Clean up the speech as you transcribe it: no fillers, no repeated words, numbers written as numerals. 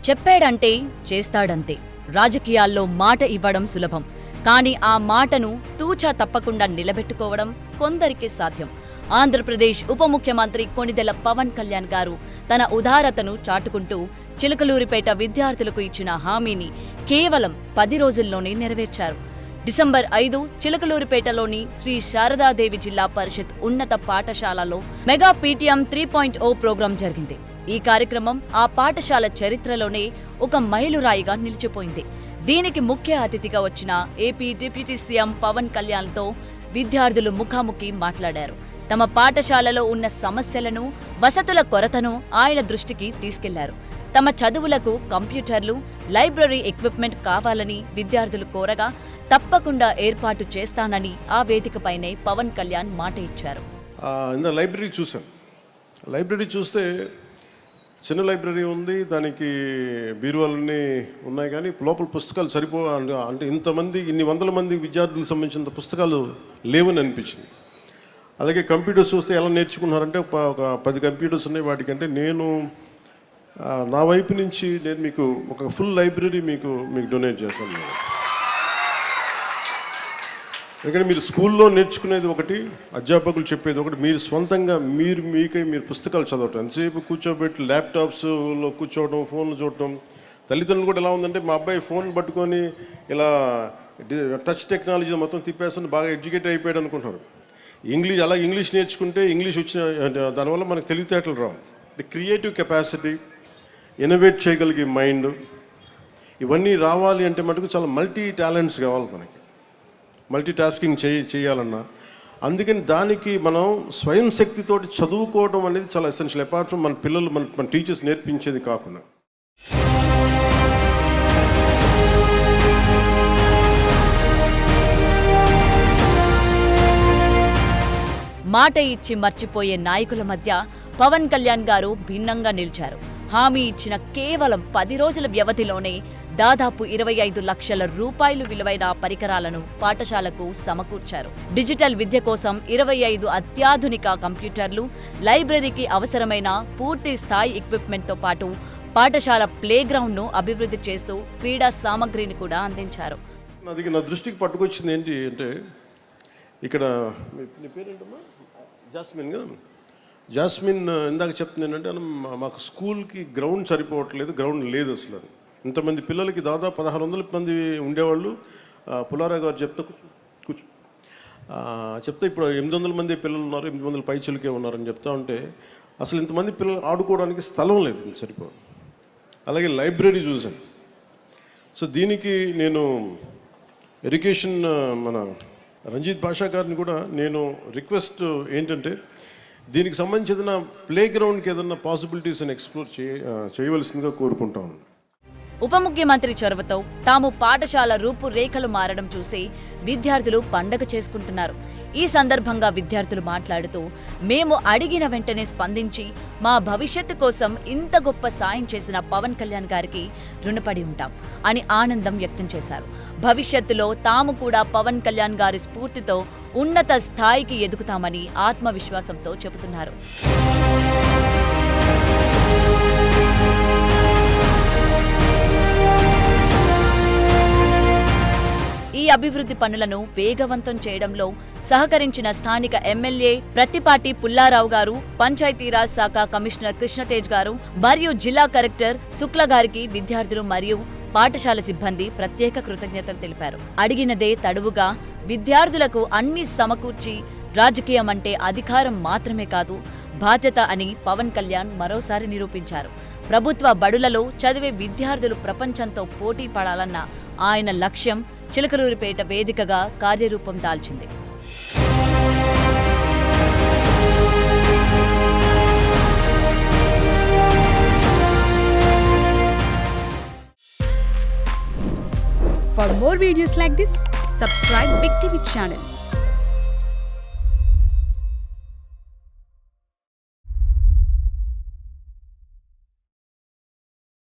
చెప్పాడంటే చేస్తాడంతే. రాజకీయాల్లో మాట ఇవ్వడం సులభం, కానీ ఆ మాటను తూచా తప్పకుండా నిలబెట్టుకోవడం కొందరికే సాధ్యం. ఆంధ్రప్రదేశ్ ఉప ముఖ్యమంత్రి కొణిదెల పవన్ కళ్యాణ్ గారు తన ఉదారతను చాటుకుంటూ చిలకలూరిపేట విద్యార్థులకు ఇచ్చిన హామీని కేవలం 10 రోజుల్లోనే నెరవేర్చారు. డిసెంబర్ 5 చిలకలూరిపేటలోని శ్రీ శారదాదేవి జిల్లా పరిషత్ ఉన్నత పాఠశాలలో మెగా పీటీఎం 3.0 ప్రోగ్రాం జరిగింది. ఈ కార్యక్రమం ఆ పాఠశాల చరిత్రలోనే ఒక మైలురాయిగా నిలిచిపోయింది. దీనికి ముఖ్య అతిథిగా వచ్చిన ఏపీ డిప్యూటీ సీఎం పవన్ కళ్యాణ్తో విద్యార్థులు ముఖాముఖి మాట్లాడారు. తమ పాఠశాలలో ఉన్న సమస్యలను, వసతుల కొరతను ఆయన దృష్టికి తీసుకెళ్లారు. తమ చదువులకు కంప్యూటర్లు, లైబ్రరీ ఎక్విప్మెంట్ కావాలని విద్యార్థులు కోరగా తప్పకుండా ఏర్పాటు చేస్తానని ఆ వేదికపైనే పవన్ కళ్యాణ్ మాట ఇచ్చారు. లైబ్రరీ చూస్తే చిన్న లైబ్రరీ ఉంది, దానికి బీరువాలన్నీ ఉన్నాయి, కానీ లోపల పుస్తకాలు అంటే ఇన్ని వందల మంది విద్యార్థులకు సంబంధించిన పుస్తకాలు లేవని అనిపించింది. అలాగే కంప్యూటర్స్ చూస్తే ఎలా నేర్చుకున్నారంటే ఒక 10 కంప్యూటర్స్ ఉన్నాయి. వాటికంటే నా వైపు నుంచి నేను మీకు ఒక ఫుల్ లైబ్రరీ మీకు డొనేట్ చేస్తాను. ఎందుకంటే మీరు స్కూల్లో నేర్చుకునేది ఒకటి, అధ్యాపకులు చెప్పేది ఒకటి, మీరు స్వంతంగా మీరు పుస్తకాలు చదవటం, ఎంతసేపు కూర్చోబెట్టి ల్యాప్టాప్స్లో కూర్చోవడం, ఫోన్లు చూడటం. తల్లిదండ్రులు కూడా ఎలా ఉందంటే మా అబ్బాయి ఫోన్ పట్టుకొని ఇలా టచ్ టెక్నాలజీ మొత్తం తిప్పేస్తుంది, బాగా ఎడ్యుకేట్ అయిపోయాడు అనుకుంటున్నారు. ఇంగ్లీష్ నేర్చుకుంటే ఇంగ్లీష్ వచ్చిన దానివల్ల మనకు తెలివితేటలు రావు. ది క్రియేటివ్ కెపాసిటీ, ఇన్నోవేట్ చేయగలిగే మైండ్, ఇవన్నీ రావాలి అంటే మటుకు చాలా మల్టీ టాలెంట్స్ కావాలి. మనకి మల్టీ టాస్కింగ్ చేయాలన్నా, అందుకని దానికి మనం స్వయం శక్తితోటి చదువుకోవడం అనేది చాలా ఎసెన్షియల్. అపార్ట్ ఫ్రమ్ మన పిల్లలు మన టీచర్స్ నేర్పించేది కాకుండా. మాట ఇచ్చి మర్చిపోయే నాయకుల మధ్య పవన్ కళ్యాణ్ గారు భిన్నంగా నిలిచారు. హామీ ఇచ్చిన కేవలం 10 రోజుల వ్యవధిలోనే దాదాపు 25 లక్షల రూపాయలు విలువైన పరికరాలను పాఠశాలకు సమకూర్చారు. డిజిటల్ విద్య కోసం 25 అత్యాధునిక కంప్యూటర్లు, లైబ్రరీకి అవసరమైన పూర్తి స్థాయి ఎక్విప్మెంట్తో పాటు పాఠశాల ప్లేగ్రౌండ్ను అభివృద్ధి చేస్తూ క్రీడా సామగ్రిని కూడా అందించారు. నా దృష్టికి పట్టుకొచ్చింది ఏంటి అంటే, ఇక్కడ నీ పేరేంటమ్మా? జాస్మిన్ కదా. జాస్మిన్ ఇందాక చెప్తుంది ఏంటంటే, మాకు స్కూల్కి గ్రౌండ్ సరిపోవట్లేదు, గ్రౌండ్ లేదు అసలు. ఇంతమంది పిల్లలకి దాదాపు 1600 మంది ఉండేవాళ్ళు. పుల్లారావు గారు చెప్తే ఇప్పుడు 800 మంది పిల్లలు ఉన్నారు, 800 పైచిలకే ఉన్నారని చెప్తా ఉంటే, అసలు ఇంతమంది పిల్లలు ఆడుకోవడానికి స్థలం లేదు, సరిపోదు. అలాగే లైబ్రరీ చూశాను. సో దీనికి నేను ఎడ్యుకేషన్ మన రంజిత్ భాషా గారిని కూడా నేను రిక్వెస్ట్ ఏంటంటే, దీనికి సంబంధించిన ప్లే గ్రౌండ్కి ఏదన్నా పాసిబిలిటీస్ అని ఎక్స్ప్లోర్ చేయవలసిందిగా కోరుకుంటాను. ఉప ముఖ్యమంత్రి చొరవతో తాము పాఠశాల రూపురేఖలు మారడం చూసి విద్యార్థులు పండగ చేసుకుంటున్నారు. ఈ సందర్భంగా విద్యార్థులు మాట్లాడుతూ, మేము అడిగిన వెంటనే స్పందించి మా భవిష్యత్తు కోసం ఇంత గొప్ప సాయం చేసిన పవన్ కళ్యాణ్ గారికి రుణపడి ఉంటాం అని ఆనందం వ్యక్తం చేశారు. భవిష్యత్తులో తాము కూడా పవన్ కళ్యాణ్ గారి స్ఫూర్తితో ఉన్నత స్థాయికి ఎదుగుతామని ఆత్మవిశ్వాసంతో చెబుతున్నారు. ఈ అభివృద్ధి పనులను వేగవంతం చేయడంలో సహకరించిన స్థానిక ఎమ్మెల్యే ప్రత్తిపాటి పుల్లారావు గారు, పంచాయతీరాజ్ శాఖ కమిషనర్ కృష్ణతేజ్ గారు మరియు జిల్లా కలెక్టర్ శుక్ల గారికి విద్యార్థులు మరియు పాఠశాల సిబ్బంది ప్రత్యేక కృతజ్ఞతలు తెలిపారు. అడిగినదే తడువుగా విద్యార్థులకు అన్ని సమకూర్చి, రాజకీయం అంటే అధికారం మాత్రమే కాదు, బాధ్యత అని పవన్ కళ్యాణ్ మరోసారి నిరూపించారు. ప్రభుత్వ బడులలో చదివే విద్యార్థులు ప్రపంచంతో పోటీ పడాలన్న ఆయన లక్ష్యం చిలకలూరిపేట వేదికగా కార్యరూపం దాల్చింది. For more videos like this, subscribe Big TV channel.